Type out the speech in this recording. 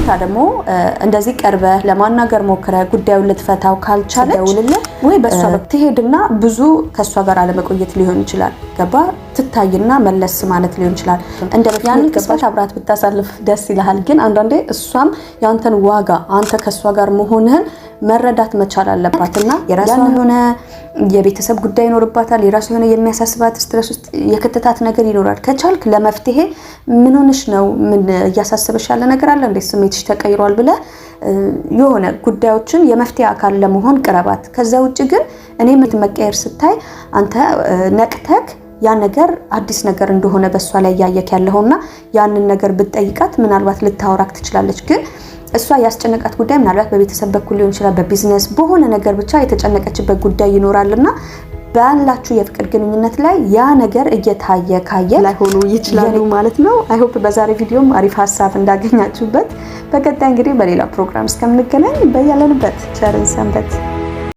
ግዴታ ደግሞ እንደዚህ ቀርበ ለማናገር ሞክረ ጉዳዩን ልትፈታው ካልቻለች ደውልልህ ወይ በሷ በኩል ትሄድና ብዙ ከሷ ጋር አለመቆየት ሊሆን ይችላል ገባ ትታይና መለስ ማለት ሊሆን ይችላል እንደ ያን ቅጽበት አብራት ብታሳልፍ ደስ ይላል ግን አንዳንዴ እሷም ያንተን ዋጋ አንተ ከሷ ጋር መሆንህን መረዳት መቻል አለባትና የራሷ የሆነ የቤተሰብ ጉዳይ ይኖርባታል የራሷ የሆነ የሚያሳስባት ስትረስ ውስጥ የከተታት ነገር ይኖራል ከቻልክ ለመፍትሄ ምን ሆነሽ ነው ምን ያሳስበሽ ያለ ነገር አለ እንዴ ስሜትሽ ተቀይሯል ብለ የሆነ ጉዳዮችን የመፍትሄ አካል ለመሆን ቅረባት ከዛ ውጪ ግን እኔ መቀየር ስታይ አንተ ነቅተክ ያ ነገር አዲስ ነገር እንደሆነ በሷ ላይ ያየክ ያለውና ያንን ነገር ብትጠይቃት ምናልባት ልታወራክ ትችላለች ግን እሷ ያስጨነቃት ጉዳይ ምናልባት በቤተሰብ በኩል ሊሆን ይችላል በቢዝነስ በሆነ ነገር ብቻ የተጨነቀችበት ጉዳይ ይኖራልና ባላችሁ የፍቅር ግንኙነት ላይ ያ ነገር እየታየ ካየ ላይ ሆኖ ይችላል ማለት ነው አይ ሆፕ በዛሬ ቪዲዮም አሪፍ ሐሳብ እንዳገኛችሁበት በቀጣይ እንግዲህ በሌላ ፕሮግራም እስከምንገናኝ በያለንበት ቸርን ሰንበት